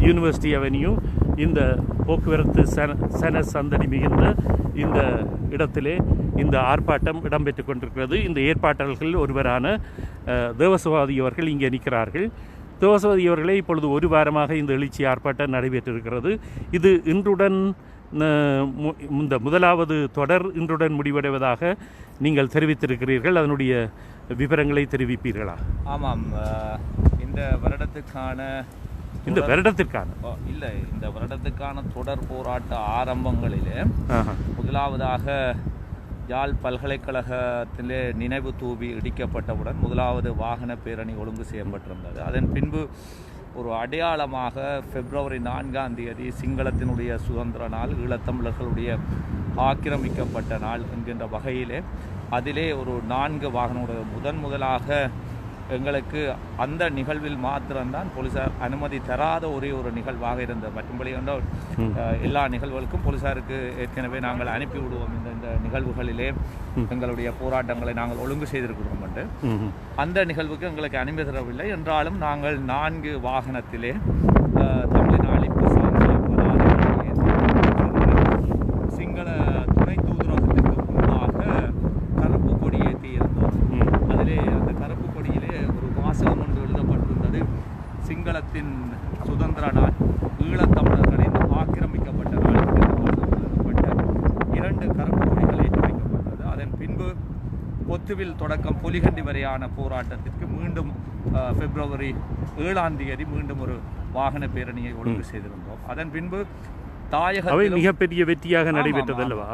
University avenue இந்த போக்குவரத்து சன சந்தடி மிகுந்த இந்த இடத்திலே இந்த ஆர்ப்பாட்டம் இடம்பெற்று கொண்டிருக்கிறது. இந்த ஏற்பாட்டாளர்கள் ஒருவரான தேவசவாதி அவர்கள் இங்கே நிற்கிறார்கள். தேவசவாதி அவர்களே, இப்பொழுது ஒரு வாரமாக இந்த எழுச்சி ஆர்ப்பாட்டம் நடைபெற்றிருக்கிறது. இது இன்றுடன் இந்த முதலாவது தொடர் இன்றுடன் முடிவடைவதாக நீங்கள் தெரிவித்திருக்கிறீர்கள். அதனுடைய விவரங்களை தெரிவிப்பீர்களா? ஆமாம், இந்த வருடத்துக்கான தொடர் போராட்ட ஆரம்பங்களிலே முதலாவதாக யாழ் பல்கலைக்கழகத்திலே நினைவு தூவி இடிக்கப்பட்டவுடன் முதலாவது வாகன பேரணி ஒழுங்கு செய்யப்பட்டிருந்தது. அதன் பின்பு ஒரு அடையாளமாக February 4 சிங்களத்தினுடைய சுதந்திர நாள், ஈழத்தமிழர்களுடைய ஆக்கிரமிக்கப்பட்ட நாள் என்கின்ற வகையிலே அதிலே ஒரு 4 வாகனம் முதலாக எங்களுக்கு அந்த நிகழ்வில் மாத்திரம்தான் போலீசார் அனுமதி தராத ஒரே ஒரு நிகழ்வாக இருந்தது. மற்றபடி என்றால் எல்லா நிகழ்வுகளுக்கும் போலீசாருக்கு ஏற்கனவே நாங்கள் அனுப்பி விடுவோம். இந்த நிகழ்வுகளிலே எங்களுடைய போராட்டங்களை நாங்கள் ஒழுங்கு செய்திருக்கிறோம் என்று அந்த நிகழ்வுக்கு எங்களுக்கு அனுமதி தரவில்லை. என்றாலும் நாங்கள் 4 வாகனத்திலே தமிழின் அழிப்பு சிங்கள துணை தூதரகத்துக்கு முன்பாக கருப்பு கொடி ஏற்றி இருந்தோம். அதிலே அந்த கருப்பு கொடியிலே ஒரு வாசகம் ஒன்று எழுதப்பட்டிருந்தது. சிங்களத்தின் சுதந்திர நாள், ஈழத்தமிழர்களின் ஆக்கிரமிக்கப்பட்ட நாள் எழுதப்பட்ட 2 கருப்பு கொடிகள் ஏற்றி வைக்கப்பட்டது. அதன் பின்பு பொத்துவில் தொடக்கம் பொலிகண்டி வரையான போராட்டத்திற்கு மீண்டும் February 7 மீண்டும் ஒரு வாகன பேரணியை ஒழுங்கு செய்திருந்தோம். அதன் பின்பு தாயகத்திலும் மிகப்பெரிய வெற்றியாக நடைபெற்றதல்லவா?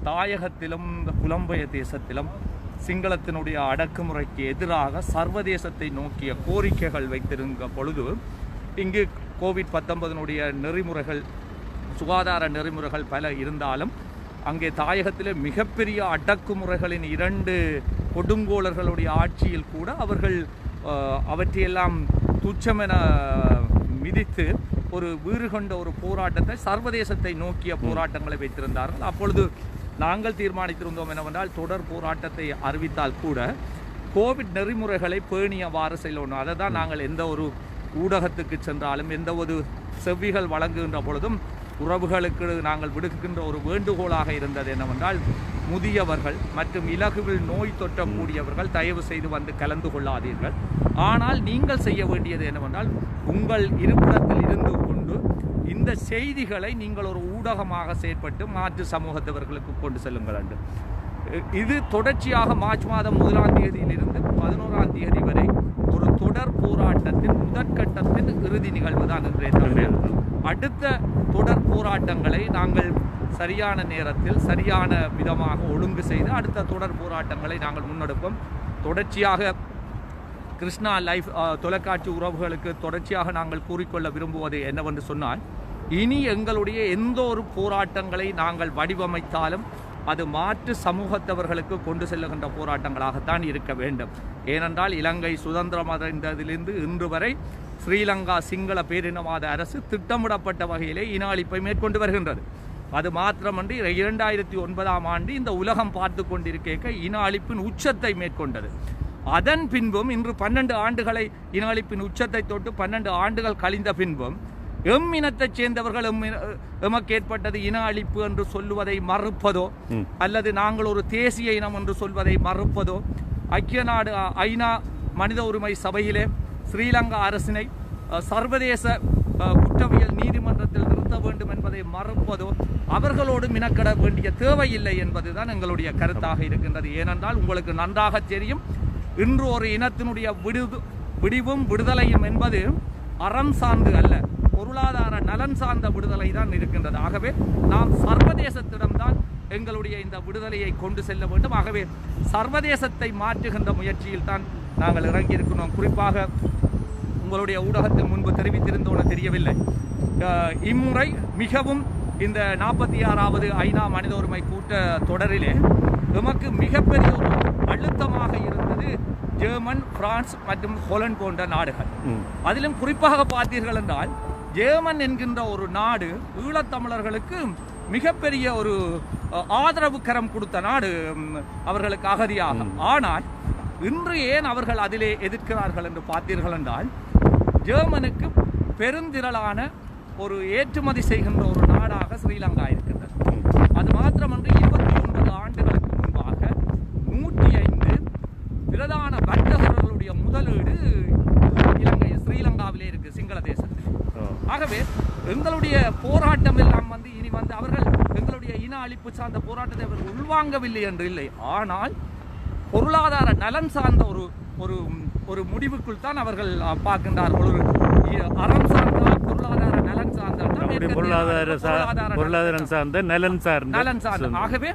தாயகத்திலும் புலம்பெயர் தேசத்திலும் சிங்களத்தினுடைய அடக்குமுறைக்கு எதிராக சர்வதேசத்தை நோக்கிய கோரிக்கைகள் வைத்திருந்த பொழுது இங்கு COVID-19 நெறிமுறைகள், சுகாதார நெறிமுறைகள் பல இருந்தாலும் அங்கே தாயகத்திலே மிகப்பெரிய அடக்குமுறைகளின் 2 கொடுங்கோளர்களுடைய ஆட்சியில் கூட அவர்கள் அவற்றையெல்லாம் துச்சமென மிதித்து ஒரு வீறு கொண்ட ஒரு போராட்டத்தை, சர்வதேசத்தை நோக்கிய போராட்டங்களை வைத்திருந்தார்கள். அப்பொழுது நாங்கள் தீர்மானித்திருந்தோம் என்னவென்றால், தொடர் போராட்டத்தை அறிவித்தால் கூட கோவிட் நெறிமுறைகளை பேணியவாறு செல்லணும். அதை தான் நாங்கள் எந்த ஒரு ஊடகத்துக்கு சென்றாலும், எந்த ஒரு செவ்விகள் வழங்குகின்ற பொழுதும் உறவுகளுக்கு நாங்கள் விடுக்கின்ற ஒரு வேண்டுகோளாக இருந்தது என்னவென்றால், முதியவர்கள் மற்றும் இலகுவில் நோய் தொற்றக்கூடியவர்கள் தயவு செய்து வந்து கலந்து கொள்ளாதீர்கள். ஆனால் நீங்கள் செய்ய வேண்டியது என்னவென்றால், உங்கள் இருப்பிடத்தில் இருந்து கொண்டு இந்த செய்திகளை நீங்கள் ஒரு ஊடகமாக செயற்பட்டு மாற்று சமூகத்தவர்களுக்கு கொண்டு செல்லுங்கள் என்று. இது தொடர்ச்சியாக மார்ச் மாதம் 1 இருந்து 11 வரை ஒரு தொடர் போராட்டத்தின் முதற்கட்டத்தின் இறுதி நிகழ்வு தான் என்றே தவிர, அடுத்த தொடர் போராட்டங்களை நாங்கள் சரியான நேரத்தில் சரியான விதமாக ஒழுங்கு செய்து அடுத்த தொடர் போராட்டங்களை நாங்கள் முன்னெடுப்போம். தொடர்ச்சியாக கிருஷ்ணா லைஃப் தொலைக்காட்சி உறவுகளுக்கு தொடர்ச்சியாக நாங்கள் கூறிக்கொள்ள விரும்புவது என்னவென்று சொன்னால், இனி எங்களுடைய எந்த ஒரு போராட்டங்களை நாங்கள் வடிவமைத்தாலும் அது மாற்று சமூகத்தவர்களுக்கு கொண்டு செல்லுகின்ற போராட்டங்களாகத்தான் இருக்க வேண்டும். ஏனென்றால் இலங்கை சுதந்திரம் அடைந்ததிலிருந்து இன்று வரை ஸ்ரீலங்கா சிங்கள பேரினவாத அரசு திட்டமிடப்பட்ட வகையிலே இன அழிப்பை மேற்கொண்டு வருகின்றது. அது மாத்திரமன்றி 2009 இந்த உலகம் பார்த்து கொண்டிருக்க இன அழிப்பின் உச்சத்தை மேற்கொண்டது. அதன் பின்பும் இன்று 12 ஆண்டுகளை இன அழிப்பின் உச்சத்தை தொட்டு 12 ஆண்டுகள் கழிந்த பின்பும் எம் இனத்தைச் சேர்ந்தவர்கள் எமக்கு ஏற்பட்டது இன அழிப்பு என்று சொல்லுவதை மறுப்பதோ, அல்லது நாங்கள் ஒரு தேசிய இனம் என்று சொல்வதை மறுப்பதோ, ஐக்கிய நாடு ஐநா மனித உரிமை சபையிலே ஸ்ரீலங்கா அரசினை சர்வதேச குற்றவியல் நீதிமன்றத்தில் நிறுத்த வேண்டும் என்பதை மறுப்பதோ அவர்களோடு மினக்கட வேண்டிய தேவையில்லை என்பதுதான் எங்களுடைய கருத்தாக இருக்கின்றது. ஏனென்றால் உங்களுக்கு நன்றாக தெரியும், இன்று ஒரு இனத்தினுடைய விடிவும் விடுதலையும் என்பது அறம் சார்ந்து அல்ல, பொருளாதார நலன் சார்ந்த விடுதலை தான் இருக்கின்றது. ஆகவே நாம் சர்வதேசத்திடம்தான் எங்களுடைய இந்த விடுதலையை கொண்டு செல்ல வேண்டும். ஆகவே சர்வதேசத்தை மாற்றுகின்ற முயற்சியில் தான் நாங்கள் இறங்கியிருக்கிறோம். குறிப்பாக உங்களுடைய ஊடகத்தில் முன்பு தெரிவித்திருந்தோன்னு தெரியவில்லை, இம்முறை மிகவும் இந்த 46வது ஐநா மனித உரிமை கூட்ட தொடரிலே நமக்கு மிகப்பெரிய ஒரு அழுத்தமாக இருந்தது ஜெர்மன், பிரான்ஸ் மற்றும் ஹோலந்து போன்ற நாடுகள். அதிலும் குறிப்பாக பார்த்தீர்கள் என்றால், ஜெர்மன் என்கின்ற ஒரு நாடு ஈழத்தமிழர்களுக்கு மிகப்பெரிய ஒரு ஆதரவு கரம் கொடுத்த நாடு அவர்களுக்கு அகதியாக. ஆனால் இன்று ஏன் அவர்கள் அதிலே எதிர்க்கிறார்கள் என்று பார்த்தீர்கள் என்றால், ஜெர்மனுக்கு பெருந்திரளான ஒரு ஏற்றுமதி செய்கின்ற ஒரு நாடாக ஸ்ரீலங்கா இருக்கின்றது. அது மாத்திரமன்று 29 ஆண்டுகளுக்கு முன்பாக 105 பிரதான வர்த்தகர்களுடைய முதலீடு ஸ்ரீலங்காவிலே இருக்கு, சிங்கள தேசத்தில். ஆகவே எங்களுடைய போராட்டம் எல்லாம் இனி அவர்கள் எங்களுடைய இன அழிப்பு சார்ந்த போராட்டத்தை அவர்கள் உள்வாங்கவில்லை என்று இல்லை. ஆனால் பொருளாதார நலன் சார்ந்த ஒரு முடிவுக்குள் தான் அவர்கள் பார்க்கின்றார்கள். ஒரு அறம் சார்ந்த பொருளாதார நலன் சார்ந்த பொருளாதாரம் சார்ந்த நலன் சார்ந்த. ஆகவே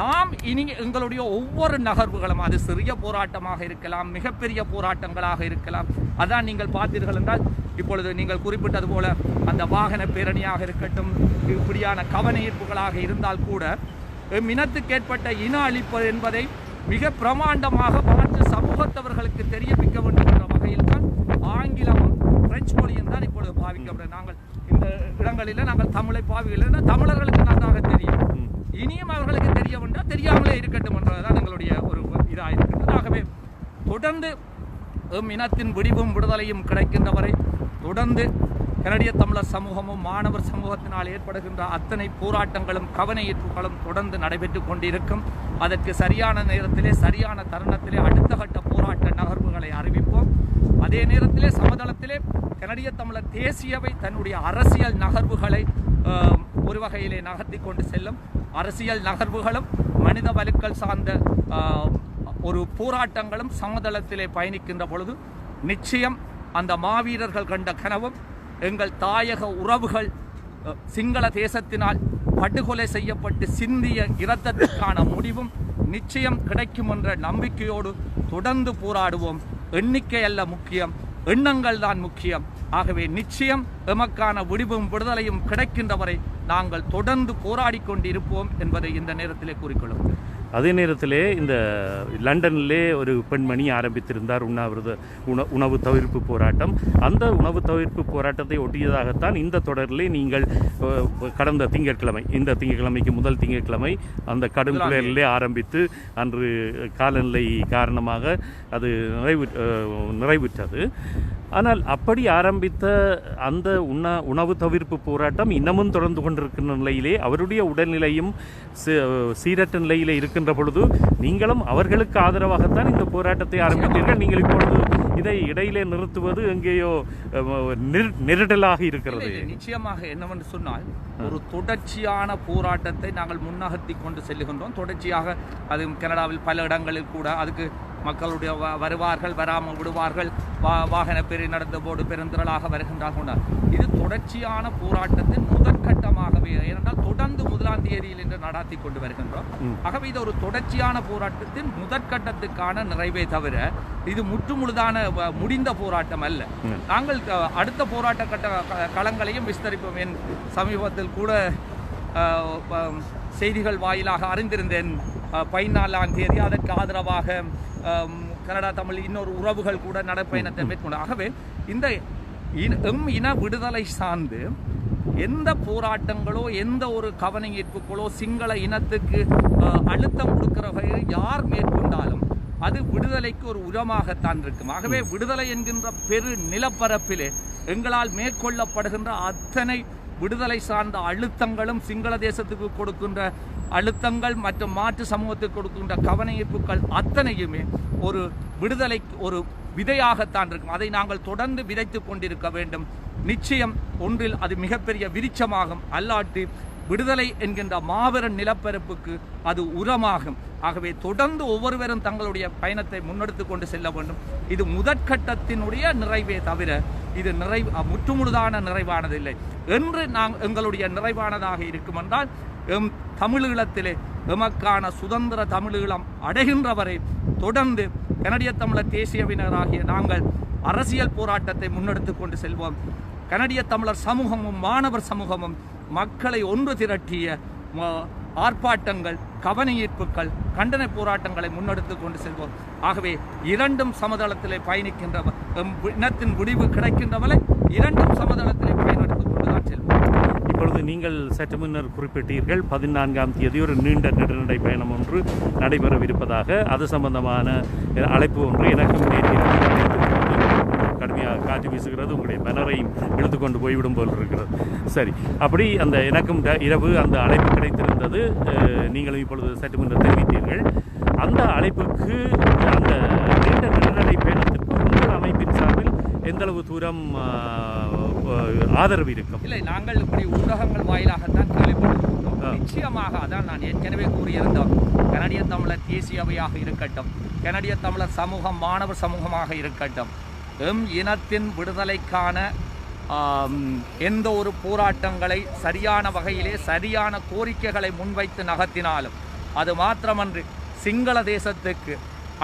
நாம் இனி எங்களுடைய ஒவ்வொரு நகர்வுகளும், அது சிறிய போராட்டமாக இருக்கலாம், மிகப்பெரிய போராட்டங்களாக இருக்கலாம். அதான் நீங்கள் பார்த்தீர்கள் என்றால் இப்பொழுது நீங்கள் குறிப்பிட்டது போல அந்த வாகன பேரணியாக இருக்கட்டும், இப்படியான கவன ஈர்ப்புகளாக இருந்தால் கூட இனத்துக்கு ஏற்பட்ட இன அழிப்பு என்பதை மிக பிரமாண்டமாக மாற்று சமூகத்தவர்களுக்கு தெரிவிக்க வேண்டும் என்ற வகையில் தான் ஆங்கிலமும் பிரெஞ்சு மொழியும் தான் இப்பொழுது பாவிக்கப்படும். நாங்கள் இந்த இடங்களில் நாங்கள் தமிழை பாவிக்கல, தமிழர்களுக்கு நன்றாக தெரியும். இனியும் அவர்களுக்கு தெரிய வேண்டாம், தெரியாமலே இருக்கட்டும் என்றதான் எங்களுடைய ஒரு இதாக இருக்கின்றது. ஆகவே தொடர்ந்து இனத்தின் விடிவும் விடுதலையும் கிடைக்கின்ற வரை தொடர்ந்து கனடிய தமிழர் சமூகமும் மாணவர் சமூகத்தினால் ஏற்படுகின்ற அத்தனை போராட்டங்களும் கவன ஈர்ப்புகளும் தொடர்ந்து நடைபெற்றுக் கொண்டிருக்கும். அதற்கு சரியான நேரத்திலே சரியான தருணத்திலே அடுத்த கட்ட போராட்ட நகர்வுகளை அறிவிப்போம். அதே நேரத்திலே சமதளத்திலே கனடிய தமிழர் தேசியவை தன்னுடைய அரசியல் நகர்வுகளை ஒரு வகையிலே நகர்த்தி கொண்டு செல்லும். அரசியல் நகர்வுகளும் மனித வலுக்கள் சார்ந்த ஒரு போராட்டங்களும் சமதளத்திலே பயணிக்கின்ற பொழுது நிச்சயம் அந்த மாவீரர்கள் கண்ட கனவும் எங்கள் தாயக உறவுகள் சிங்கள தேசத்தினால் படுகொலை செய்யப்பட்டு சிந்திய இரத்தத்துக்கான முடிவும் நிச்சயம் கிடைக்கும் என்ற நம்பிக்கையோடு தொடர்ந்து போராடுவோம். எண்ணிக்கை அல்ல முக்கியம், எண்ணங்கள் தான் முக்கியம். ஆகவே நிச்சயம் எமக்கான விடிவும் விடுதலையும் கிடைக்கின்ற வரை நாங்கள் தொடர்ந்து போராடி கொண்டிருப்போம் என்பதை இந்த நேரத்திலே கூறிக்கொள்ளும். அதே நேரத்திலே இந்த லண்டனிலே ஒரு பெண்மணி ஆரம்பித்திருந்தார் உணவு தவிர்ப்பு போராட்டம். அந்த உணவு தவிர்ப்பு போராட்டத்தை ஒட்டியதாகத்தான் இந்த தொடரிலே நீங்கள் கடந்த திங்கட்கிழமை, இந்த திங்கட்கிழமைக்கு முதல் திங்கட்கிழமை அந்த கடும் குளிரிலே ஆரம்பித்து அன்று காலநிலை காரணமாக அது நிறைவுற்றது. ஆனால் அப்படி ஆரம்பித்த அந்த உணவு தவிர்ப்பு போராட்டம் இன்னமும் தொடர்ந்து கொண்டிருக்கின்ற நிலையிலே அவருடைய உடல்நிலையும் சீரற்ற நிலையிலே இருக்கின்ற பொழுது நீங்களும் அவர்களுக்கு ஆதரவாகத்தான் இந்த போராட்டத்தை ஆரம்பித்தீர்கள். நீங்கள் இப்பொழுது இதை இடையிலே நிறுத்துவது எங்கேயோ நெருடலாக இருக்கிறது. நிச்சயமாக என்னவென்று சொன்னால் ஒரு தொடர்ச்சியான போராட்டத்தை நாங்கள் முன்னகர்த்தி கொண்டு செல்லுகின்றோம். தொடர்ச்சியாக அது கனடாவில் பல இடங்களில் கூட அதுக்கு மக்களுடைய வருவார்கள், வராமல் விடுவார்கள், வாகன பெரிய நடந்த போது பெருந்திரளாக வருகின்றார்கள். இது தொடர்ச்சியான போராட்டத்தின் முதற்கட்டமாகவே, ஏனென்றால் தொடர்ந்து 1ஆம் தேதியில் என்று நடாத்தி கொண்டு வருகின்றோம். ஆகவே இது ஒரு தொடர்ச்சியான போராட்டத்தின் முதற்கட்டத்துக்கான நிறைவே தவிர இது முற்றுமுழுதான முடிந்த போராட்டம் அல்ல. நாங்கள் அடுத்த போராட்ட கட்ட களங்களையும் விஸ்தரிப்போம். என் சமீபத்தில் கூட செய்திகள் வாயிலாக அறிந்திருந்தேன் 14ஆம் தேதி அதற்கு ஆதரவாக கனடா தமிழ் இன்னொரு உறவுகள் கூட நடைப்பயணத்தை மேற்கொண்டு. ஆகவே இந்த இன விடுதலை சார்ந்து எந்த போராட்டங்களோ எந்த ஒரு கவன ஈர்ப்புகளோ சிங்கள இனத்துக்கு அழுத்தம் கொடுக்கிற வகையில் யார் மேற்கொண்டாலும் அது விடுதலைக்கு ஒரு உரமாகத்தான் இருக்கும். ஆகவே விடுதலை என்கின்ற பெரு நிலப்பரப்பிலே எங்களால் மேற்கொள்ளப்படுகின்ற அத்தனை விடுதலை சார்ந்த அழுத்தங்களும் சிங்கள தேசத்துக்கு கொடுக்கின்ற அழுத்தங்கள் மற்றும் மாற்று சமூகத்துக்கு கொடுக்கின்ற கவன ஈர்ப்புகள் அத்தனையுமே ஒரு விடுதலைக்கு ஒரு விதையாகத்தான் இருக்கும். அதை நாங்கள் தொடர்ந்து விதைத்து கொண்டிருக்க வேண்டும். நிச்சயம் ஒன்றில் அது மிகப்பெரிய விருட்சமாகும், அல்லாட்டி விடுதலை என்கின்ற மாபெரும் நிலப்பரப்புக்கு அது உரமாகும். ஆகவே தொடர்ந்து ஒவ்வொருவரும் தங்களுடைய பயணத்தை முன்னெடுத்து கொண்டு செல்ல வேண்டும். இது முதற்கட்டத்தினுடைய நிறைவே தவிர இது முற்றுமுழுதான நிறைவானதில்லை. என்று எங்களுடைய நிறைவானதாக இருக்கும் என்றால் தமிழீழத்திலே எமக்கான சுதந்திர தமிழீழம் அடைகின்ற வரை தொடர்ந்து கனடிய தமிழர் தேசியவினராகிய நாங்கள் அரசியல் போராட்டத்தை முன்னெடுத்து கொண்டு செல்வோம். கனடிய தமிழர் சமூகமும் மாணவர் சமூகமும் மக்களை ஒன்று திரட்டிய ஆர்ப்பாட்டங்கள், கவன ஈர்ப்புகள், கண்டன போராட்டங்களை முன்னெடுத்து கொண்டு செல்வோம். ஆகவே இரண்டும் சமதளத்திலே பயணிக்கின்ற இனத்தின் முடிவு கிடைக்கின்றவரை இரண்டும் சமதளத்திலே பயனெடுத்து கொண்டுதான் செல்வோம். இப்பொழுது நீங்கள் சற்று முன்னர் குறிப்பிட்டீர்கள் 14ஆம் தேதி ஒரு நீண்ட நெடுநடை பயணம் ஒன்று நடைபெறவிருப்பதாக. அது சம்பந்தமான அழைப்பு ஒன்று எனக்கும் கடுமையாக கடுமையாக காற்று வீசுகிறது, உங்களுடைய பேனரையும் இழுத்து கொண்டு போய்விடும் போல் இருக்கிறது. சரி, அப்படி அந்த எனக்கும் இரவு அந்த அழைப்பு கிடைத்திருந்தது. நீங்களும் இப்பொழுது சற்று முன்னர் தெரிவித்தீர்கள். அந்த அழைப்புக்கு அந்த நீண்ட நெடுநடை பயணத்திற்கு உங்கள் அமைப்பின் சார்பில் எந்தளவு தூரம் ஆதரவு இருக்கும்? இல்லை, நாங்கள் இப்படி ஊடகங்கள் வாயிலாகத்தான் கேள்விப்படுகிறோம். நிச்சயமாக அதான் நான் ஏற்கனவே கூறியிருந்தோம். கனடிய தமிழர் தேசிய அவையாக இருக்கட்டும், கனடிய தமிழர் சமூகம் மாணவர் சமூகமாக இருக்கட்டும், இனத்தின் விடுதலைக்கான எந்த ஒரு போராட்டங்களை சரியான வகையிலே சரியான கோரிக்கைகளை முன்வைத்து நகர்த்தினாலும், அது மாத்திரமன்றி சிங்கள தேசத்துக்கு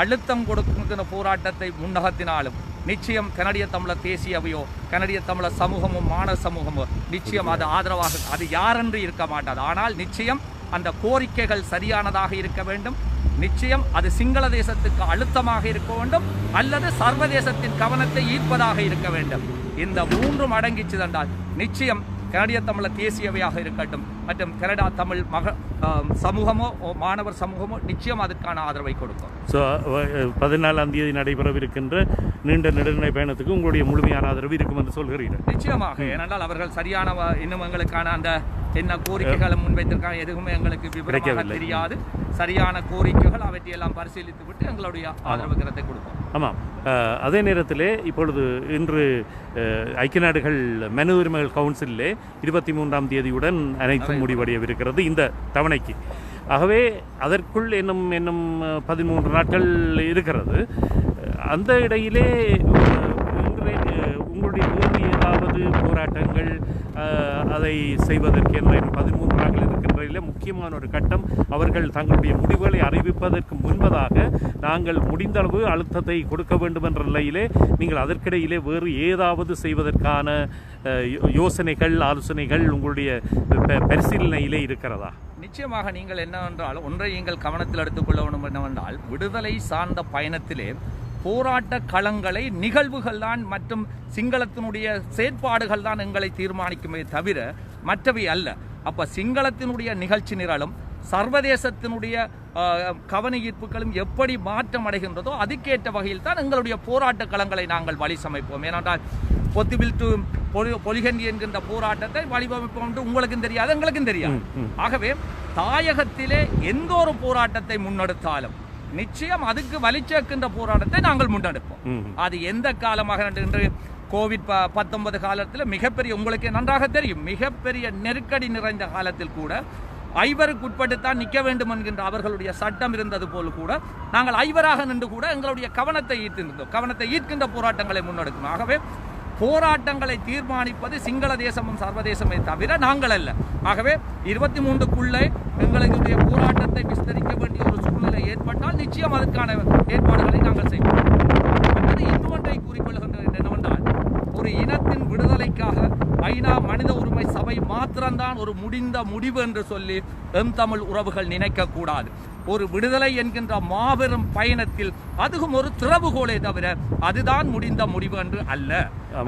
அழுத்தம் கொடுக்கின்ற போராட்டத்தை முன்னகர்த்தினாலும் நிச்சயம் கனடிய தமிழர் தேசிய அவையோ கனடிய தமிழர் சமூகமும் மாணவ சமூகமோ நிச்சயம் அது ஆதரவாக, அது யாரென்று இருக்க மாட்டாது. ஆனால் நிச்சயம் அந்த கோரிக்கைகள் சரியானதாக இருக்க வேண்டும். நிச்சயம் அது சிங்கள தேசத்துக்கு அழுத்தமாக இருக்க வேண்டும் அல்லது சர்வதேசத்தின் கவனத்தை ஈர்ப்பதாக இருக்க வேண்டும். இந்த மூன்றும் அடங்கிச்சுதென்றால் நிச்சயம் கனடிய தமிழர் தேசியவையாக இருக்கட்டும் மற்றும் கனடா தமிழ் சமூகமோ மாணவர் சமூகமோ நிச்சயம் அதுக்கான ஆதரவை கொடுக்கும். ஸோ 14ஆம் தேதி நடைபெறவிருக்கின்ற நீண்ட நெடுநிலை பயணத்துக்கு உங்களுடைய முழுமையான ஆதரவு இருக்கும் என்று சொல்கிறீர்கள்? நிச்சயமாக. ஏனென்றால் அவர்கள் சரியான இன்னும் எங்களுக்கான அந்த என்ன கோரிக்கைகளை முன்வைத்திருக்காங்க எதுவுமே எங்களுக்கு விவரமாக தெரியாது. சரியான கோரிக்கைகள் அவற்றையெல்லாம் பரிசீலித்து விட்டு எங்களுடைய ஆதரவு கருத்தை கொடுப்போம். ஆமாம். அதே நேரத்திலே இப்பொழுது இன்று ஐக்கிய நாடுகள் மனித உரிமைகள் கவுன்சிலே 23ஆம் தேதியுடன் அனைத்தும் முடிவடையவிருக்கிறது இந்த தவணைக்கு. ஆகவே அதற்குள் இன்னும் 13 நாட்கள் இருக்கிறது. அந்த இடையிலே உங்களுடைய ஏதாவது போராட்டங்கள் அதை செய்வதற்கு என்ன 13 நாட்கள் இருக்கின்றதில் முக்கியமான ஒரு கட்டம், அவர்கள் தங்களுடைய முடிவுகளை அறிவிப்பதற்கு முன்பதாக நாங்கள் முடிந்தளவு அழுத்தத்தை கொடுக்க வேண்டும் என்ற நிலையிலே நீங்கள் அதற்கிடையிலே வேறு ஏதாவது செய்வதற்கான யோசனைகள் ஆலோசனைகள் உங்களுடைய பரிசீலனையிலே இருக்கிறதா? நிச்சயமாக. நீங்கள் என்னவென்றால் ஒன்றை நீங்கள் கவனத்தில் எடுத்துக்கொள்ள வேண்டும் என்னவென்றால், விடுதலை சார்ந்த பயணத்திலே போராட்ட களங்களை நிகழ்வுகள் தான் மற்றும் சிங்களத்தினுடைய செயற்பாடுகள் தான் எங்களை தீர்மானிக்குமே தவிர மற்றவை அல்ல. அப்ப சிங்களத்தினுடைய நிகழ்ச்சி நிரலும் சர்வதேசத்தினுடைய கவன ஈர்ப்புகளும் எப்படி மாற்றம் அடைகின்றதோ அதுக்கேற்ற வகையில் தான் எங்களுடைய போராட்ட களங்களை நாங்கள் வழி சமைப்போம். ஏனென்றால் பொத்திபில் டு பொலிகண்டி என்கின்ற போராட்டத்தை வழிவமைப்போம் என்று உங்களுக்கும் தெரியாது, எங்களுக்கும் தெரியாது. ஆகவே தாயகத்திலே எந்த ஒரு போராட்டத்தை முன்னெடுத்தாலும் நிச்சயம் அதுக்கு வலிச்சேர்க்கின்ற போராட்டத்தை நாங்கள் முன்னெடுப்போம். அது எந்த காலமாக இன்று COVID-19 காலத்தில் மிகப்பெரிய, உங்களுக்கு நன்றாக தெரியும், மிகப்பெரிய நெருக்கடி நிறைந்த காலத்தில் கூட ஐவருக்கு உட்பட்டுத்தான் நிற்க வேண்டும் என்கின்ற அவர்களுடைய சட்டம் இருந்தது போல் கூட நாங்கள் ஐவராக நின்று கூட எங்களுடைய கவனத்தை ஈர்த்திருந்தோம். கவனத்தை ஈர்க்கின்ற போராட்டங்களை முன்னெடுக்கணும். ஆகவே போராட்டங்களை தீர்மானிப்பது சிங்கள தேசமும் சர்வதேசமே தவிர நாங்கள் அல்ல. ஆகவே 23க்குள்ளே எங்களுடைய போராட்டத்தை விஸ்தரிக்க வேண்டிய ஒரு சூழ்நிலை ஏற்பட்டால் நிச்சயம் அதற்கான ஏற்பாடுகளை நாங்கள் செய்வோம். அல்லது இன்னொன்றை கூறிக்கொள்கின்றது என்னவென்றால், ஒரு இனத்தின் விடுதலைக்காக ஐநா மனித உரிமை சபை மாத்திரம்தான் ஒரு முடிந்த முடிவு என்று சொல்லி தமிழ் உறவுகள் நினைக்கக்கூடாது. ஒரு விடுதலை என்கின்ற மாபெரும் பயணத்தில் அதுவும் ஒரு திறவுகோலே தவிர அதுதான் முடிந்த முடிவு என்று அல்ல.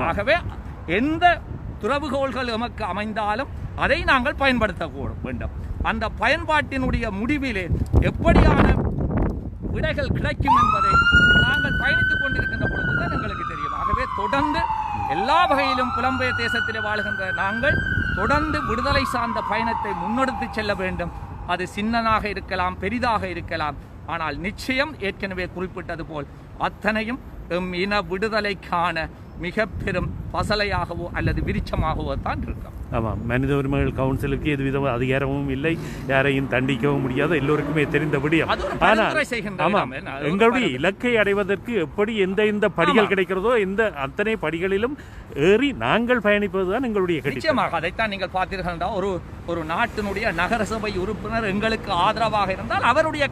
ஆகவே எந்த திறவுகோள்கள் எமக்கு அமைந்தாலும் அதை நாங்கள் பயன்படுத்த வேண்டும். அந்த பயன்பாட்டினுடைய முடிவிலே எப்படியான விடைகள் கிடைக்கும் என்பதை நாங்கள் பயணித்துக் கொண்டிருக்கின்ற பொழுதுதான் எங்களுக்கு தெரியும். ஆகவே தொடர்ந்து எல்லா வகையிலும் புலம்பெயர் தேசத்திலே வாழ்கின்ற நாங்கள் தொடர்ந்து விடுதலை சார்ந்த பயணத்தை முன்னெடுத்து செல்ல வேண்டும். அது சின்னனாக இருக்கலாம், பெரிதாக இருக்கலாம், ஆனால் நிச்சயம் ஏற்கனவே குறிப்பிட்டது போல் அத்தனையும் இன விடுதலைக்கான மிக பெரும் பசலையாகவோ அல்லது விருட்சமாகவோ தான் இருக்கும். ஆமாம், மனித உரிமைகள் கவுன்சிலுக்கு எதுவித அதிகாரமும் இல்லை, யாரையும் தண்டிக்கவும் முடியாது, எல்லோருக்குமே தெரிந்த விடயம். ஆனால் ஆமாம், எங்களுடைய இலக்கை அடைவதற்கு எப்படி எந்த படிகள் கிடைக்கிறதோ அத்தனை படிகளிலும் ஏறி நாங்கள் பயணிப்பதுதான் எங்களுடைய நிச்சயமாக. அதைத்தான் நீங்கள் பார்த்தீர்கள். ஒரு நாட்டினுடைய நகரசபை உறுப்பினர் எங்களுக்கு ஆதரவாக இருந்தால் அவருடைய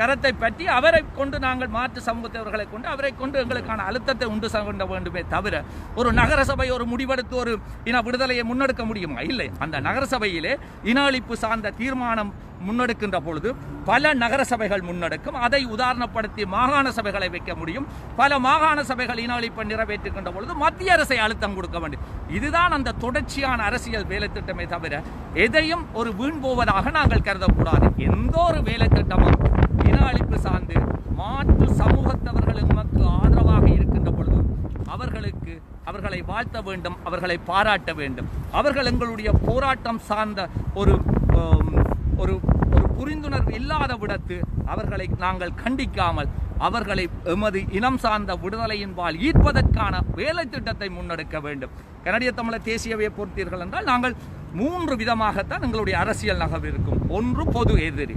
கரத்தை பற்றி அவரை கொண்டு நாங்கள் மாற்று சமூகத்தவர்களை கொண்டு அவரை கொண்டு எங்களுக்கான அழுத்தத்தை உண்டு கொள்ள வேண்டுமே தவிர ஒரு நகரசபை ஒரு முடிவெடுத்து ஒரு இன விடுதலையை முன்னெடுக்க முடியுமா? இல்லை. அந்த நகரசபையிலே இன அழிப்பு சார்ந்த தீர்மானம் முன்னெடுக்கின்ற பொழுது பல நகர சபைகள் முன்னெடுக்கும். அதை உதாரணப்படுத்தி மாகாண சபைகளை வைக்க முடியும். பல மாகாண சபைகள் இன அழிப்பை நிறைவேற்றுகின்ற பொழுது மத்திய அரசை அழுத்தம் கொடுக்க வேண்டும். இதுதான் அந்த தொடர்ச்சியான அரசியல் வேலை திட்டமே தவிர எதையும் ஒரு வீண் போவதாக நாங்கள் கருதக்கூடாது. எந்த ஒரு வேலை திட்டமும் இன அழிப்பு சார்ந்து மாற்று சமூகத்தவர்கள் எமக்கு ஆதரவாக இருக்கின்ற பொழுது அவர்களை வாழ்த்த வேண்டும், அவர்களை பாராட்ட வேண்டும். அவர்கள் எங்களுடைய போராட்டம் சார்ந்த ஒரு ஒரு ஒரு புரிந்துணர்வு இல்லாத விடத்து அவர்களை நாங்கள் கண்டிக்காமல் அவர்களை எமது இனம் சார்ந்த விடுதலையின் வாழ் ஈர்ப்பதற்கான வேலை திட்டத்தை முன்னெடுக்க வேண்டும். கனடிய தமிழர் தேசியவையை பொறுத்தீர்கள் என்றால் நாங்கள் 3 விதமாகத்தான் எங்களுடைய அரசியல் நகர்வு இருக்கும். ஒன்று பொது எதிரி,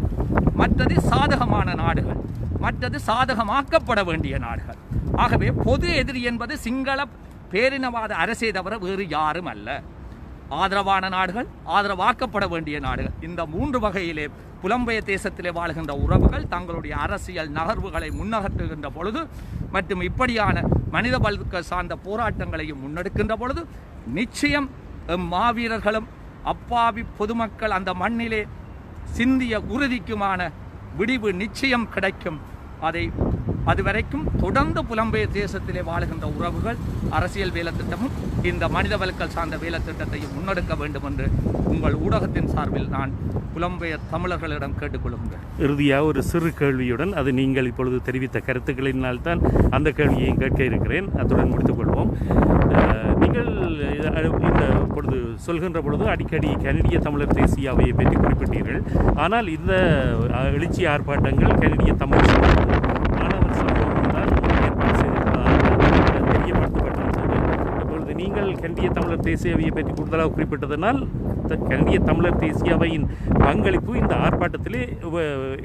மற்றது சாதகமான நாடுகள், மற்றது சாதகமாக்கப்பட வேண்டிய நாடுகள். ஆகவே பொது எதிரி என்பது சிங்கள பேரினவாத அரசே தவிர வேறு யாரும் அல்ல. ஆதரவான நாடுகள், ஆதரவாக்கப்பட வேண்டிய நாடுகள். இந்த 3 வகையிலே புலம்பெயர் தேசத்திலே வாழ்கின்ற உறவுகள் தங்களுடைய அரசியல் நகர்வுகளை முன்னகற்றுகின்ற பொழுது மற்றும் இப்படியான மனித வளர்க்க சார்ந்த போராட்டங்களையும் முன்னெடுக்கின்ற பொழுது நிச்சயம் மாவீரர்களும் அப்பாவி பொதுமக்கள் அந்த மண்ணிலே சிந்திய உறுதிக்குமான விடிவு நிச்சயம் கிடைக்கும். அதுவரைக்கும் தொடர்ந்து புலம்பெயர் தேசத்திலே வாழுகின்ற உறவுகள் அரசியல் வேலை திட்டமும் இந்த மனித வளர்க்கல் சார்ந்த வேலை திட்டத்தையும் முன்னெடுக்க வேண்டும் என்று உங்கள் ஊடகத்தின் சார்பில் நான் புலம்பெயர் தமிழர்களிடம் கேட்டுக்கொள்கின்றேன். இறுதியாக ஒரு சிறு கேள்வியுடன், அது நீங்கள் இப்பொழுது தெரிவித்த கருத்துக்களினால் தான் அந்த கேள்வியையும் கேட்க இருக்கிறேன். அத்துடன் முடித்துக் கொள்வோம். நீங்கள் இந்த பொழுது சொல்கின்ற பொழுது அடிக்கடி கனடிய தமிழர் தேசிய அவையை பற்றி குறிப்பிட்டீர்கள். ஆனால் இந்த எழுச்சி ஆர்ப்பாட்டங்கள் கனடிய தமிழ் மாணவர் சமூகம் தான் ஏற்பாடு செய்திருப்பதாக தெரியப்படுத்தப்பட்டிருந்தது. இப்பொழுது நீங்கள் கனடிய தமிழர் தேசிய அவையை பற்றி கூடுதலாக குறிப்பிட்டதனால் கனடிய தமிழர் தேசிய அவையின் பங்களிப்பு இந்த ஆர்ப்பாட்டத்திலே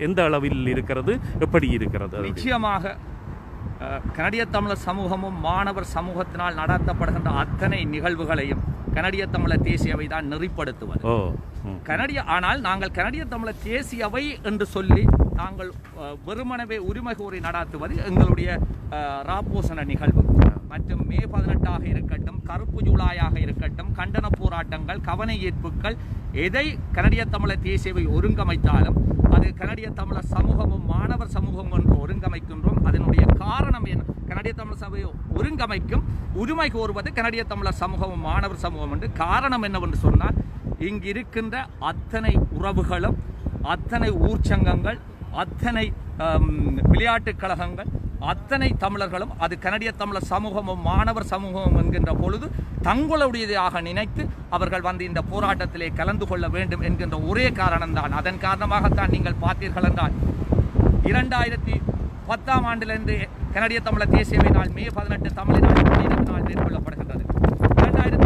எந்த அளவில் இருக்கிறது, எப்படி இருக்கிறது? நிச்சயமாக கனடிய தமிழர் சமூகமும் மாணவர் சமூகத்தினால் நடத்தப்படுகின்ற அத்தனை நிகழ்வுகளையும் கனடிய தமிழர் தேசிய அவை தான் நெறிப்படுத்துவது. ஆனால் நாங்கள் கனடிய தமிழர் தேசிய அவை என்று சொல்லி நாங்கள் வெறுமனவே உரிமை கோரி நடாத்துவது எங்களுடைய ராப்போசன நிகழ்வு மற்றும் மே 18 இருக்கட்டும், கருப்பு ஜூலாயாக இருக்கட்டும், கண்டன போராட்டங்கள், கவன ஈர்ப்புகள், எதை கனடிய தமிழர் தேசியவை ஒருங்கமைத்தாலும் அது கனடிய தமிழர் சமூகமும் மாணவர் சமூகம் என்று ஒருங்கமைக்கின்றோம். அதனுடைய காரணம் என்ன? கனடிய தமிழர் சபையை ஒருங்கமைக்கும் உரிமை கோருவது கனடிய தமிழர் சமூகமும் மாணவர் சமூகம் என்று. காரணம் என்னவென்று சொன்னால் இங்கு இருக்கின்ற அத்தனை உறவுகளும், அத்தனை ஊர்ச்சங்கங்கள், அத்தனை விளையாட்டுக் கழகங்கள், அத்தனை தமிழர்களும் அது கனடிய தமிழர் சமூகமும் மாணவர் சமூகமும் என்கின்ற பொழுது தங்களுடையதாக நினைத்து அவர்கள் வந்து இந்த போராட்டத்திலே கலந்து கொள்ள வேண்டும் என்கின்ற ஒரே காரணம்தான். அதன் காரணமாகத்தான் நீங்கள் பார்த்தீர்கள் என்றால் 2010ஆம் ஆண்டிலிருந்து கனடிய தமிழர் தேசியவை நாள் மே 18 தமிழ்நாடு நாள் மேற்கொள்ளப்படுகின்றது. 2010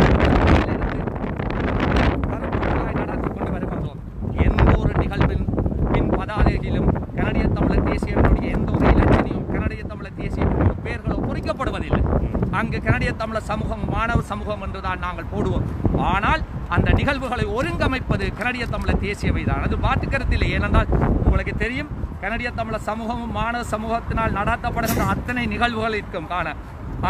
நடத்தி கொண்டு வருகின்றோம். எந்த ஒரு நிகழ்வின் பின் பதாதையிலும் கனடிய தமிழர் தேசியனுடைய எந்த ஒரு இலட்சணையும் கனடிய தமிழர் தேசியனுடைய பெயர்களோ பொறிக்கப்படுவதில்லை. அங்கு கனடிய தமிழர் சமூகம் மாணவர் சமூகம் என்றுதான் நாங்கள் போடுவோம். ஆனால் அந்த நிகழ்வுகளை ஒருங்கமைப்பது கனடிய தமிழர் தேசியவை தான். அது மாற்று கருத்தில். ஏனென்றால் உங்களுக்கு தெரியும், கனடிய தமிழர் சமூகமும் மாணவர் சமூகத்தினால் நடத்தப்படுகின்ற அத்தனை நிகழ்வுகளுக்கும் காண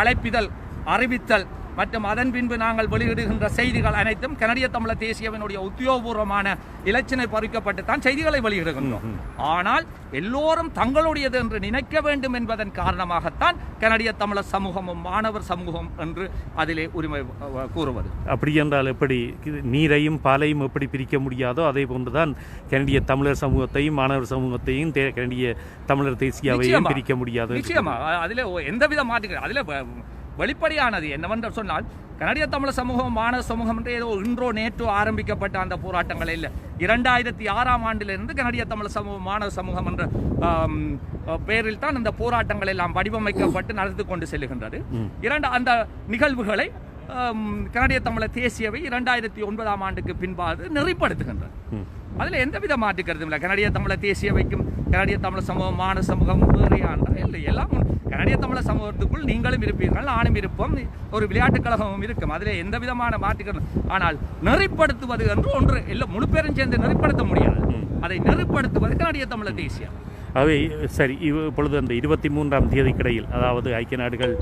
அழைப்பிதழ், அறிவித்தல் மற்றும் அதன் பின்பு நாங்கள் வெளியிடுகின்ற செய்திகள் அனைத்தும் கனடிய தமிழர் தேசியவினுடைய உத்தியோகபூர்வமான இலச்சினை பறிக்கப்பட்டு தான் செய்திகளை வெளியிடுகின்றோம். ஆனால் எல்லோரும் தங்களுடையது என்று நினைக்க வேண்டும் என்பதன் காரணமாகத்தான் கனடிய தமிழர் சமூகமும் மாணவர் சமூகம் என்று அதிலே உரிமை கூறுவது. அப்படி என்றால் எப்படி நீரையும் பாலையும் எப்படி பிரிக்க முடியாதோ அதே போன்றுதான் கனடிய தமிழர் சமூகத்தையும் மாணவர் சமூகத்தையும் கனடிய தமிழர் தேசியாவையும் பிரிக்க முடியாது. நிச்சயமா அதில் எந்தவித மாற்றுகள் அதில் வெளிப்படையானது என்னவென்று சொன்னால் கனடிய தமிழர் சமூகம் மாணவர் சமூகம் என்று ஏதோ இன்றோ நேற்றோ ஆரம்பிக்கப்பட்ட அந்த போராட்டங்கள் இல்லை. 2006ஆம் ஆண்டிலிருந்து கனடிய தமிழர் சமூகம் மாணவர் சமூகம் என்ற பெயரில் தான் இந்த போராட்டங்கள் எல்லாம் வடிவமைக்கப்பட்டு நடத்தி கொண்டு செல்லுகின்றது. அந்த நிகழ்வுகளை கனடிய தமிழர் தேசியவை 2009ஆம் ஆண்டுக்கு பின்பாக நெறிப்படுத்துகின்றது. அதில் எந்தவித மாற்றுக்கிறது இல்லை. கனடிய தமிழர் தேசியவைக்கும் கனடிய தமிழர் சமூகம் மாணவர் சமூகம் வேறையான இல்லை. எல்லாம் கனடிய தமிழர் சமூகத்துக்குள் நீங்களும் இருப்பீர்கள், நானும் இருப்போம், ஒரு விளையாட்டுக் கழகமும் இருக்கும். அதில் எந்த விதமான மாற்றுக்கிறது. ஆனால் நெறிப்படுத்துவது என்று ஒன்று இல்லை, முழு பேரும் சேர்ந்து நெறிப்படுத்த முடியாது. அதை நெறிப்படுத்துவது கனடிய தமிழர் தேசியம். அவை சரி, இப்பொழுது அந்த 23ஆம் தேதிக்கிடையில், அதாவது ஐக்கிய நாடுகள்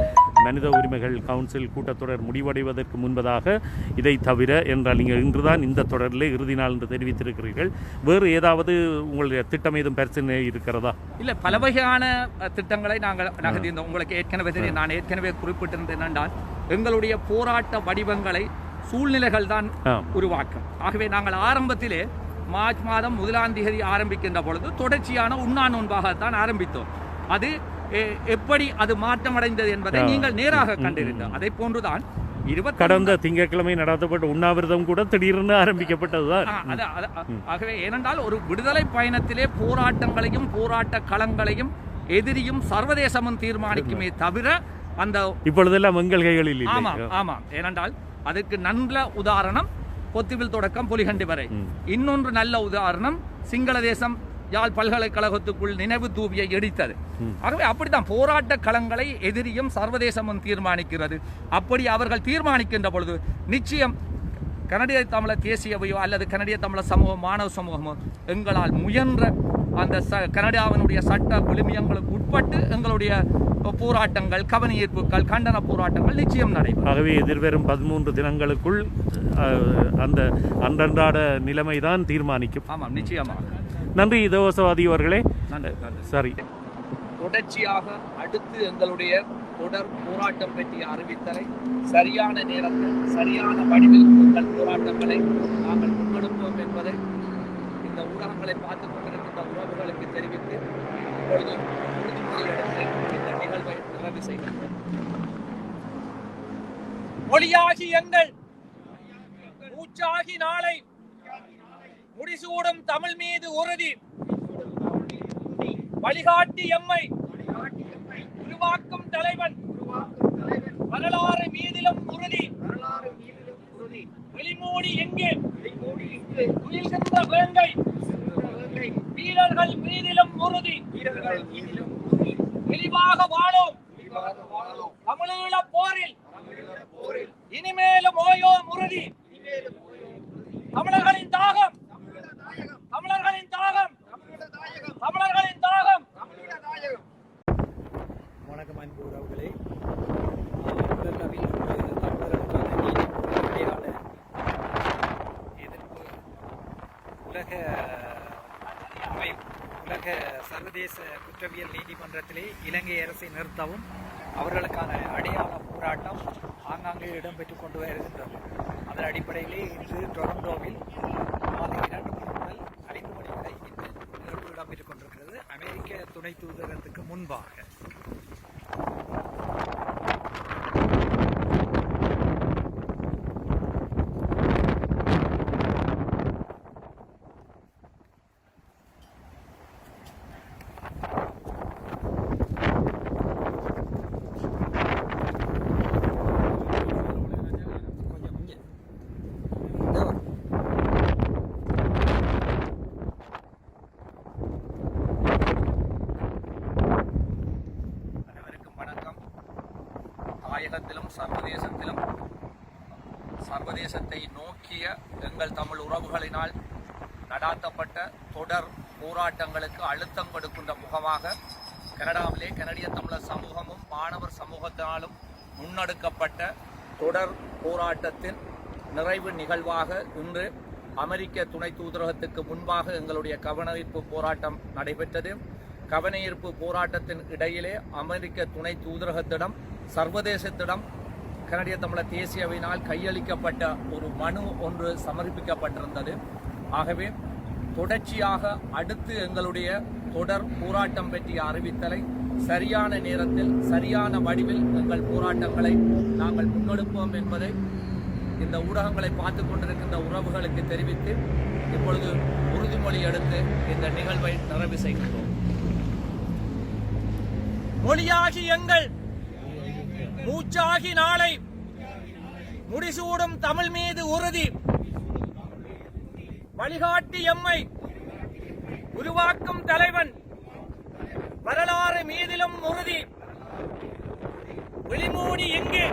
மனித உரிமைகள் கவுன்சில் கூட்டத்தொடர் முடிவடைவதற்கு முன்பதாக இதை தவிர என்றால் நீங்கள் இன்றுதான் இந்த தொடரில் இறுதி நாள் என்று தெரிவித்திருக்கிறீர்கள். வேறு ஏதாவது உங்களுடைய திட்டம் ஏதும் பிரச்சனை இருக்கிறதா? இல்லை, பல வகையான திட்டங்களை நாங்கள் நகர்த்தியிருந்தோம். உங்களுக்கு ஏற்கனவே தெரியும், நான் ஏற்கனவே குறிப்பிட்டிருந்தேன் என்றால் எங்களுடைய போராட்ட வடிவங்களை சூழ்நிலைகள் தான் உருவாக்கும். ஆகவே நாங்கள் ஆரம்பத்திலே மார்ச் மாதம் 1ஆம் தேதி ஆரம்பிக்கின்ற பொழுது தொடர்ச்சியான உண்ணா நோன்பாகத்தான் ஆரம்பித்தோம். அது எப்படி அது மாற்றமடைந்தது என்பதை நீங்கள் நேராக கண்டிருந்தார். அதை போன்றுதான் கடந்த திங்கட்கிழமை நடத்தப்பட்ட உண்ணாவிரதம் கூட திடீர்னு ஆரம்பிக்கப்பட்டதுதான். ஆகவே ஏனென்றால் ஒரு விடுதலை பயணத்திலே போராட்டங்களையும் போராட்ட களங்களையும் எதிரியும் சர்வதேசமும் தீர்மானிக்குமே தவிர அந்த இப்பொழுதெல்லாம் எங்கள் கைகளில். ஆமாம். ஏனென்றால் அதுக்கு நல்ல உதாரணம் பொத்துவில் தொடக்கம் புலிகண்டி வரை. இன்னொன்று நல்ல உதாரணம் சிங்கள தேசம் யாழ் பல்கலைக்கழகத்துக்குள் நினைவு தூவியை எடித்தது. ஆகவே அப்படித்தான் போராட்ட களங்களை எதிரியும் சர்வதேசமும் தீர்மானிக்கிறது. அப்படி அவர்கள் தீர்மானிக்கின்ற பொழுது நிச்சயம் கனடிய தமிழர் தேசியவையோ அல்லது கனடிய தமிழர் சமூகம் மாணவ சமூகமோ எங்களால் முயன்ற அந்த கனடாவினுடைய சட்ட விழுமியங்களுக்கு உட்பட்டு எங்களுடைய போராட்டங்கள் கவனஈர்ப்புகள் கண்டன போராட்டங்கள் நிச்சயம் நடைபெறும். ஆகவே எதிர்வரும் 13 தினங்களுக்குள் அந்த அன்றன்றாட நிலைமைதான் தீர்மானிக்கும். ஆமாம், நிச்சயமாக. நன்றி தேவசவாதி அவர்களே. சரி, தொடர்ச்சியாக அடுத்து எங்களுடைய தொடர் போராட்டம் பற்றிய அறிவித்தலை சரியான நேரத்தில் சரியான வடிவில் எங்கள் போராட்டங்களை நாங்கள் முன்னெடுப்போம் என்பதை இந்த ஊடகங்களை பார்த்துக் கொண்டிருக்கின்ற உறவுகளுக்கு தெரிவித்து இப்பொழுது உறுதிமொழி எடுத்து இந்த நிகழ்வை நிறைவு செய்கின்றோம். மொழியாகி எங்கள் மூச்சாகி நாளை முடிசூடும் தமிழ் மீது உறுதி வழிகாட்டி எம்மை உருவாக்கும் தலைவன் வரலாறு மீதிலும் உறுதி வெளிமூடி எங்கே உயிர்கின்ற வேங்கை வீரர்கள் மீதிலும் உறுதி தெளிவாக வாழும் தமிழீழ போரில் இனிமேலும் ஓயோ உறுதி தமிழர்களின் தாகம் தமிழர்களின் தாகம் தமிழர்களின் தாகம். வணக்கம் அன்பு உறவுகளே. உலக சர்வதேச குற்றவியல் நீதிமன்றத்திலே இலங்கை அரசை நிறுத்தவும் அவர்களுக்கான அடையாள போராட்டம் ஆங்காங்கே இடம்பெற்றுக் கொண்டு வருகின்றது. அதன் அடிப்படையிலே இன்று டொரண்டோவில் மாலை 2 மணி முதல் 5 மணி வரை இந்த நிகழ்வு இடம்பெற்றுக் கொண்டிருக்கிறது. அமெரிக்க துணை தூதரகத்துக்கு முன்பாக சர்வதேசத்தை நோக்கிய எங்கள் தமிழ் உறவுகளினால் நடாத்தப்பட்ட தொடர் போராட்டங்களுக்கு அழுத்தம் கொடுக்கின்ற முகமாக கனடாவிலே கனடிய தமிழர் சமூகமும் மாணவர் சமூகத்தினாலும் முன்னெடுக்கப்பட்ட தொடர் போராட்டத்தின் நிறைவு நிகழ்வாக இன்று அமெரிக்க துணை தூதரகத்துக்கு முன்பாக எங்களுடைய கவனஈர்ப்பு போராட்டம் நடைபெற்றது. கவனஈர்ப்பு போராட்டத்தின் இடையிலே அமெரிக்க துணை தூதரகத்திடம் சர்வதேசத்திடம் கனடிய தமிழர் தேசியவையினால் கையளிக்கப்பட்ட ஒரு மனு ஒன்று சமர்ப்பிக்கப்பட்டிருந்தது. ஆகவே தொடர்ச்சியாக அடுத்து எங்களுடைய தொடர் போராட்டம் பற்றிய அறிவித்தலை சரியான நேரத்தில் சரியான வடிவில் எங்கள் போராட்டங்களை நாங்கள் முன்னெடுப்போம் என்பதை இந்த ஊடகங்களை பார்த்து கொண்டிருக்கின்ற உறவுகளுக்கு தெரிவித்து இப்பொழுது உறுதிமொழி எடுத்து இந்த நிகழ்வை நிறைவு செய்கின்றோம். மொழியாகி எங்கள் மூச்சாகி நாளை முடிசூடும் தமிழ் மீது உறுதி வழிகாட்டி எம்மை உருவாக்கும் தலைவன் வரலாறு மீதிலும் உறுதி வெளிமூடி எங்கே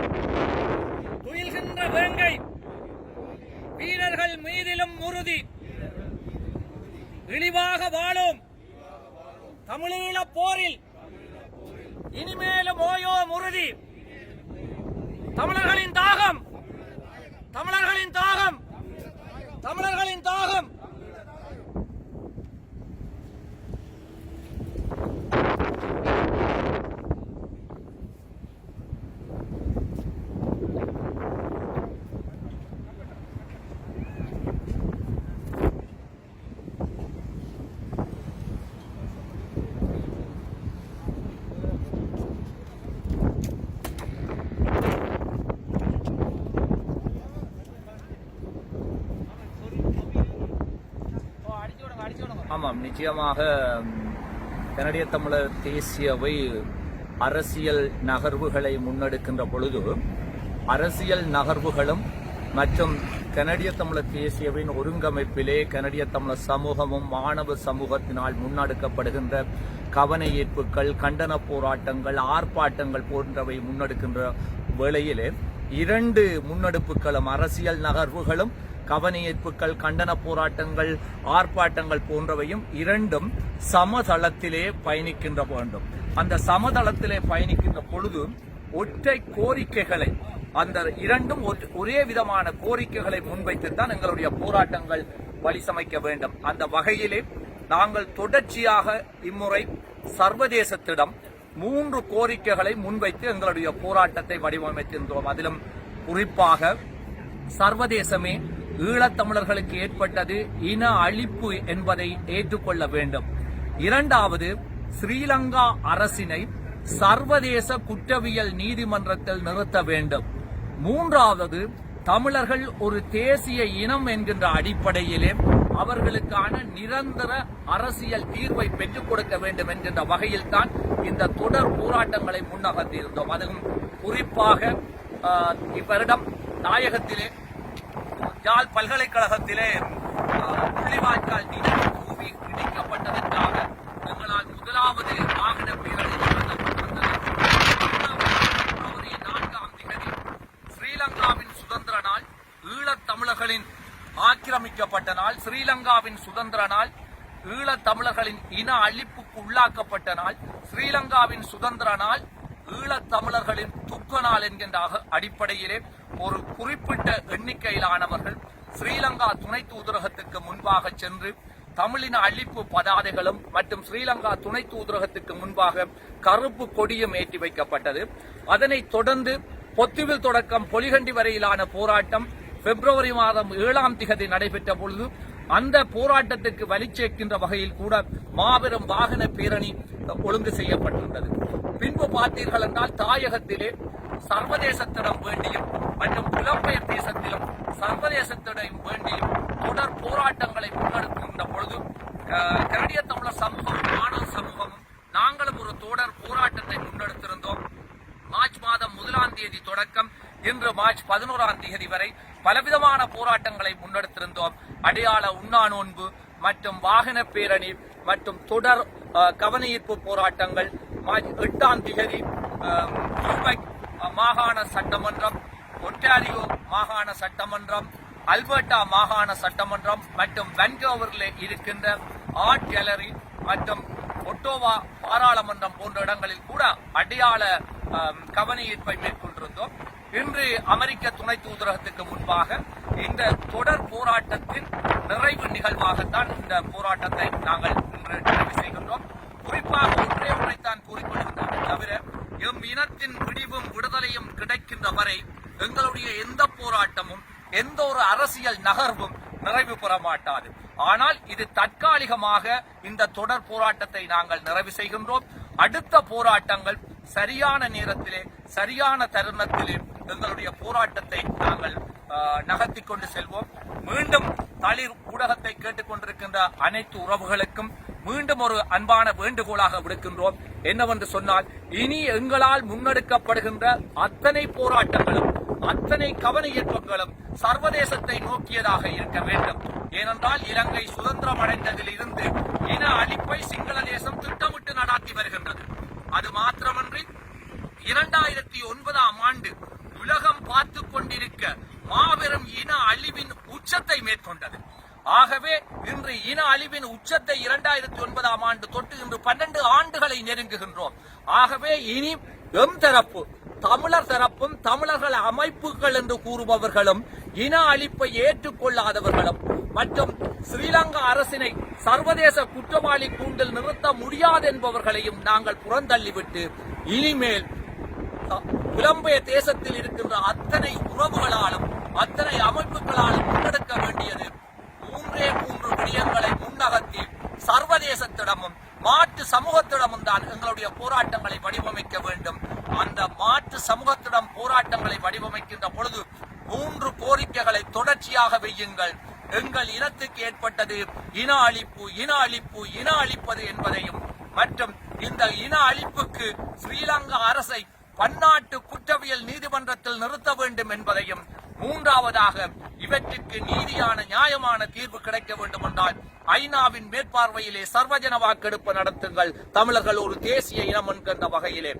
துயில்கின்ற வேங்கை வீரர்கள் மீதிலும் உறுதி இழிவாக வாழும் தமிழீழ போரில் இனிமேலும் ஓயோம் உறுதி தமிழர்களின் தாகம் தமிழர்களின் தாகம் தமிழர்களின் தாகம். ஆமாம், நிச்சயமாக கனடிய தமிழர் தேசியவை அரசியல் நகர்வுகளை முன்னெடுக்கின்ற பொழுது அரசியல் நகர்வுகளும் மற்றும் கனடிய தமிழர் தேசியவின் ஒருங்கமைப்பிலே கனடிய தமிழர் சமூகமும் மாணவ சமூகத்தினால் முன்னெடுக்கப்படுகின்ற கவன ஈர்ப்புகள், கண்டன போராட்டங்கள், ஆர்ப்பாட்டங்கள் போன்றவை முன்னெடுக்கின்ற வேளையிலே இரண்டு முன்னெடுப்புகளும் அரசியல் நகர்வுகளும் கவன ஈர்ப்புகள், கண்டன போராட்டங்கள், ஆர்ப்பாட்டங்கள் போன்றவையும் இரண்டும் சமதளத்திலே பயணிக்கின்ற வேண்டும். அந்த சமதளத்திலே பயணிக்கின்ற பொழுது ஒற்றை கோரிக்கைகளை, அந்த இரண்டும் ஒரே விதமான கோரிக்கைகளை முன்வைத்துத்தான் எங்களுடைய போராட்டங்கள் வழிசமைக்க வேண்டும். அந்த வகையிலே நாங்கள் தொடர்ச்சியாக இம்முறை சர்வதேசத்திடம் 3 கோரிக்கைகளை முன்வைத்து எங்களுடைய போராட்டத்தை வடிவமைத்திருந்தோம். அதிலும் குறிப்பாக சர்வதேசமே ஈழத்தமிழர்களுக்கு ஏற்பட்டது இன அழிப்பு என்பதை ஏற்றுக்கொள்ள வேண்டும். இரண்டாவது, ஸ்ரீலங்கா அரசினை சர்வதேச குற்றவியல் நீதிமன்றத்தில் நிறுத்த வேண்டும். மூன்றாவது, தமிழர்கள் ஒரு தேசிய இனம் என்கின்ற அடிப்படையிலே அவர்களுக்கான நிரந்தர அரசியல் தீர்வை பெற்றுக் கொடுக்க வேண்டும் என்கின்ற வகையில் தான் இந்த தொடர் போராட்டங்களை முன்னகர்த்தியிருந்தோம். அதுவும் குறிப்பாக இவ்வருடம் நாயகத்திலே யாழ் பல்கலைக்கழகத்திலே முள்ளிவாய்க்கால் நீதி கூவி இடிக்கப்பட்டதற்காக எங்களால் முதலாவது வாகன பேரணி நடத்தப்பட்டிருந்தது. 4ஆம் தேதி ஸ்ரீலங்காவின் சுதந்திர நாள், ஈழத்தமிழர்களின் ஆக்கிரமிக்கப்பட்ட நாள், ஸ்ரீலங்காவின் சுதந்திர நாள், ஈழத்தமிழர்களின் இன அழிப்புக்கு உள்ளாக்கப்பட்ட நாள், ஸ்ரீலங்காவின் சுதந்திர நாள், ஈழத்தமிழர்களின் துக்க நாள் என்கின்ற அடிப்படையிலே ஒரு குறிப்பிட்ட எண்ணிக்கையிலானவர்கள் ஸ்ரீலங்கா துணை தூதரகத்துக்கு முன்பாக சென்று தமிழின அழிப்பு பதாதைகளும் மற்றும் ஸ்ரீலங்கா துணை தூதரகத்துக்கு முன்பாக கருப்பு கொடியும் ஏற்றி வைக்கப்பட்டது. அதனைத் தொடர்ந்து பொத்துவில் தொடக்கம் பொலிகண்டி வரையிலான போராட்டம் பிப்ரவரி மாதம் 7ஆம் தேதி நடைபெற்ற பொழுது அந்த போராட்டத்திற்கு வலிச்சேர்க்கின்ற வகையில் கூட மாபெரும் வாகன பேரணி ஒழுங்கு செய்யப்பட்டிருந்தது. பின்பு பார்த்தீர்கள் என்றால் தாயகத்திலே சர்வதேசத்திடம் வேண்டியும் மற்றும் புலம்பெயர் தேசத்திலும் சர்வதேசத்திடம் வேண்டியும் தொடர் போராட்டங்களை முன்னெடுக்கின்ற பொழுது கனடிய தமிழர் சமூகம், மாணவ சமூகமும் நாங்களும் ஒரு தொடர் போராட்டத்தை முன்னெடுத்திருந்தோம். மார்ச் மாதம் 1ஆம் தேதி தொடக்கம் இன்று மார்ச் 11ஆம் தேதி வரை பலவிதமான போராட்டங்களை முன்னெடுத்திருந்தோம். அடையாள உண்ணா நோன்பு மற்றும் வாகன பேரணி மற்றும் தொடர் கவன ஈர்ப்பு போராட்டங்கள். மார்ச் 8ஆம் தேதி கியூபெக் மாகாண சட்டமன்றம், ஒன்டாரியோ மாகாண சட்டமன்றம், அல்பர்டா மாகாண சட்டமன்றம் மற்றும் வான்கூவரில் இருக்கின்ற ஆர்ட் கேலரி மற்றும் ஒட்டோவா பாராளுமன்றம் போன்ற இடங்களில் கூட அடையாள கவன ஈர்ப்பை மேற்கொண்டிருந்தோம். இன்று அமெரிக்க துணை தூதரகத்துக்கு முன்பாக இந்த தொடர் போராட்டத்தின் நிறைவு நிகழ்வாகத்தான் இந்த போராட்டத்தை நாங்கள் இன்று நிறைவு செய்கின்றோம். குறிப்பாக ஒன்றே ஒன்றைத்தான் கூறிக்கொள்கின்றன தவிர எம் இனத்தின் விடிவும் விடுதலையும் கிடைக்கின்ற வரை எங்களுடைய எந்த போராட்டமும் எந்த ஒரு அரசியல் நகர்வும் நிறைவு பெற மாட்டாது. ஆனால் இது தற்காலிகமாக இந்த தொடர் போராட்டத்தை நாங்கள் நிறைவு செய்கின்றோம். அடுத்த போராட்டங்கள் சரியான நேரத்திலே சரியான தருணத்திலே எங்களுடைய போராட்டத்தை நாங்கள் நகர்த்தி கொண்டு செல்வோம். மீண்டும் தளிர் ஊடகத்தை கேட்டுக்கொண்டிருக்கின்ற அனைத்து உறவுகளுக்கும் மீண்டும் ஒரு அன்பான வேண்டுகோளாக விடுக்கின்றோம். என்னவென்று சொன்னால், இனி எங்களால் முன்னெடுக்கப்படுகின்ற அத்தனை போராட்டங்களும் அத்தனை கவன ஈர்ப்புகளும் சர்வதேசத்தை நோக்கியதாக இருக்க வேண்டும். ஏனென்றால் இலங்கை சுதந்திரம் அடைந்ததில் இருந்து இன அழிப்பை சிங்கள தேசம் திட்டமிட்டு நடாத்தி வருகின்றது. அது மாத்திரமன்றி 2009ஆம் ஆண்டு உலகம் பார்த்து கொண்டிருக்க மாபெரும் இன அழிவின் உச்சத்தை மேற்கொண்டது. ஆகவே இன்று இன அழிவின் உச்சத்தை 2009ஆம் ஆண்டு தொட்டு இன்று 12 ஆண்டுகளை நெருங்குகின்றோம். ஆகவே இனி எம் தரப்பு, தமிழர் தரப்பும் தமிழர்கள் அமைப்புகள் என்று கூறுபவர்களும் இன அழிப்பை ஏற்றுக்கொள்ளாதவர்களும் மற்றும் ஸ்ரீலங்கா அரசினை சர்வதேச குற்றவாளி கூண்டில் நிறுத்த முடியாது என்பவர்களையும் நாங்கள் புறந்தள்ளிவிட்டு இனிமேல் புலம்பெயர் தேசத்தில் இருக்கின்ற அத்தனை உறவுகளாலும் அத்தனை அமைப்புகளாலும் முன்னெடுக்க வேண்டியது 3 விடயங்களை முன்னகர்த்தி சர்வதேசத்திடமும் மாற்று சமூகத்திடமும் தான் எங்களுடைய போராட்டங்களை வடிவமைக்க வேண்டும். அந்த மாற்று சமூகத்திடம் போராட்டங்களை வடிவமைக்கின்ற பொழுது 3 கோரிக்கைகளை தொடர்ச்சியாக வையுங்கள். எங்கள் இனத்துக்கு ஏற்பட்டது இன அழிப்பு, இன அழிப்பு, இன அழிப்பது என்பதையும் மற்றும் இந்த இன அழிப்புக்கு ஸ்ரீலங்கா அரசை பன்னாட்டு குற்றவியல் நீதிமன்றத்தில் நிறுத்த வேண்டும் என்பதையும், மூன்றாவதாக இவற்றுக்கு நீதியான நியாயமான தீர்வு கிடைக்க வேண்டும் என்றால் ஐநாவின் மேற்பார்வையிலே சர்வஜன வாக்கெடுப்பு நடத்துங்கள். தமிழர்கள் ஒரு தேசிய இனம் என்கின்ற வகையிலே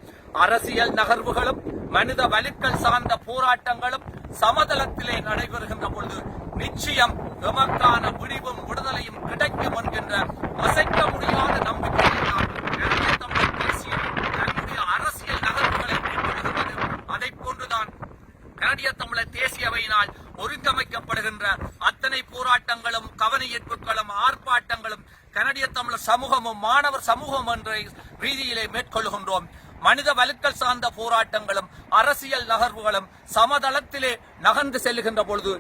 அரசியல் நகர்வுகளும் மனித வலுக்கள் சார்ந்த போராட்டங்களும் சமதளத்திலே நடைபெறுகின்ற பொழுது நிச்சயம் எமக்கான விடிவும் விடுதலையும் கிடைக்கும் என்கின்ற அசைக்க முடியாத நம்பிக்கையில்தான் தமிழர் தேசியம் தன்னுடைய அரசியல் நகர்வுகளை மேற்கொள்கிறது. அதை போன்றுதான் கனடிய தமிழர் தேசியவையினால் ஒருங்கமைக்கப்படுகின்ற அத்தனை போராட்டங்களும் கவனஈர்ப்புகளும் ஆர்ப்பாட்டங்களும் கனடிய தமிழர் சமூகமும் மாணவர் சமூகம் என்ற ரீதியிலே மேற்கொள்கின்றோம். மனித வலுக்கள் சார்ந்த போராட்டங்களும் அரசியல் நகர்வுகளும் சமதளத்திலே நகர்ந்து செல்லுகின்ற பொழுது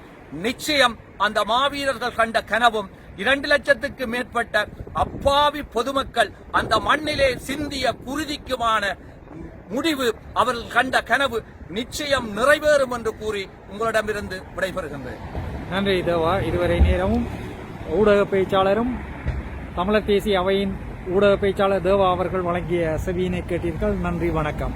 நிச்சயம் அந்த மாவீரர்கள் கண்ட கனவும் 2 லட்சத்துக்கு மேற்பட்ட அப்பாவி பொதுமக்கள் அந்த மண்ணிலே சிந்திய குருதிக்குமான முடிவு அவர்கள் கண்ட கனவு நிச்சயம் நிறைவேறும் என்று கூறி உங்களிடமிருந்து விடைபெறுகின்றேன். நன்றி தேவா. இதுவரை நேரமும் ஊடக பேச்சாளரும் தமிழர் தேசிய அவையின் ஊடக பேச்சாளர் தேவா அவர்கள் வழங்கிய செவியினை கேட்டீர்கள். நன்றி, வணக்கம்.